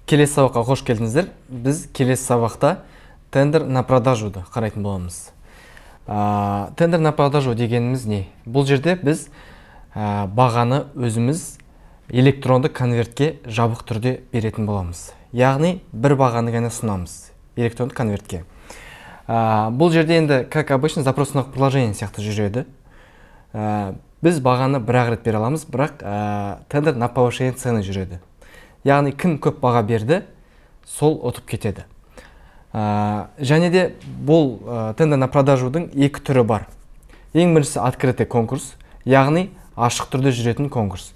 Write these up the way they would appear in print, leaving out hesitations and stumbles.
Келесі сабаққа қош келдіңіздер. Біз келесі сабақта тендер на продажуды қарайтын боламыз. Тендер на продажу дегеніміз не? Бұл жерде біз бағаны өзіміз электронды конвертке жабық түрде беретін боламыз. Яғни бір бағаны ғана ұсынамыз электронды конвертке. Бұл жерде енді, как обычно, запросное приложение сияқты жүреді. Біз бағаны бір-ақ рет бере аламыз, бірақ тендер на повышение цены жүреді. Яғни кім көп баға берді, сол ұтып кетеді. Және де бұл тендер на продажудың екі түрі бар. Ең біріншісі открытый конкурс, яғни ашық түрде жүретін конкурс.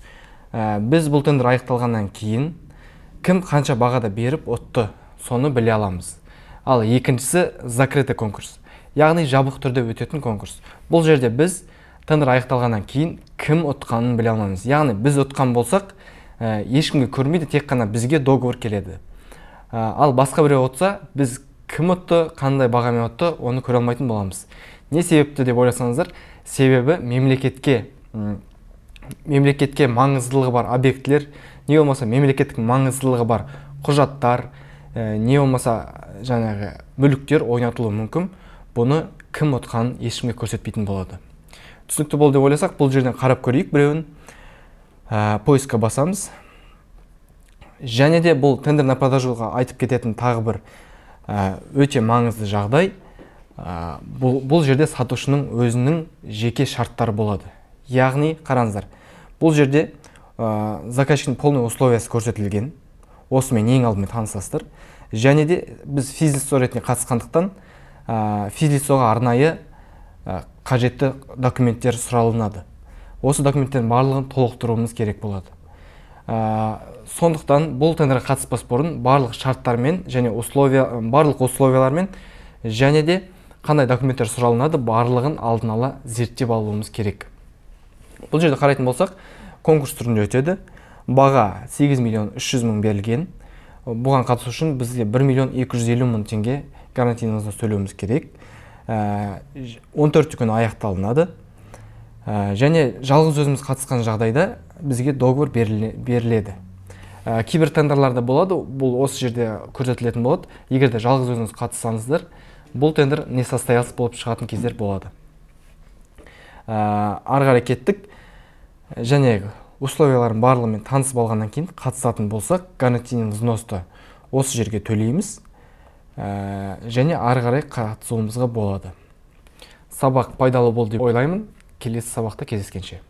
Біз бұл тендер аяқталғаннан кейін кім қанша бағада беріп ұтты, соны біле аламыз. Ал екіншісі закрытый конкурс, яғни жабық түрде өтетін конкурс. Бұл жерде біз тендер аяқталғаннан кейін кім ұтқанын біле алмаймыз. Яғни біз ұтқан болсақ, ешкімге көрмейді, тек қана бізге договор келеді. Ал басқа біреу ұтса, біз кім ұтты, қандай бағамен ұтты, оны көре алмайтын боламыз. Не себепті деп ойласаңыздар? Себебі мемлекетке маңыздылығы бар объектілер, не болмаса мемлекеттік маңыздылығы бар құжаттар, не болмаса жаңағы мүліктер ойнатылуы мүмкін. Бұны кім ұтқанын ешкімге көрсетпейтін болады. Түсінікті болды деп ойласақ, бұл жерден қарап көрейік біреуін. Поискқа басамыз. Және де бұл тендер на продажуға айтып кететін тағы бір өте маңызды жағдай. Бұл жерде сатушының өзінің жеке шарттары болады. Яғни, қараңыздар, бұл жерде заказчиктің полный условиясы көрсетілген. Осымен ең алдымен танысасыздар. Және де біз физлицо ретінде қатысқандықтан физлицоға арнайы қажетті документтер сұралынады. Осы документтердің барлығын толықтыруымыз керек болады. Сондықтан бұл тендерге қатыспас бұрын барлық шарттармен және барлық условиялармен және де қандай документтер сұралынады, барлығын алдын ала зерттеп алуымыз керек. Бұл жерде қарайтын болсақ, конкурс түрінде өтеді. Баға 8 миллион 300 мың берілген. Бұған қатысу үшін бізге 1 миллион 250 мың теңге гарантийімізді төлеуіміз керек. 14 күн аяқталынады. Және жалғыз өзіміз қатысқан жағдайда бізге договор беріледі. Кейбір тендерларда болады, бұл осы жерде көрсетілетін болады. Егер де жалғыз өзіңіз қатыссаңыздар, бұл тендер несостоялсыз болып шығатын кездер болады. Ары қарай кеттік. Және условияларын барлығымен танысып алғаннан кейін қатысатын болсақ, гарантийный взносты осы жерге төлейміз. Және ары қарай қатысуымызға болады. Сабақ пайдалы болды деп ойлаймын. Келесі сабақта кездескенше.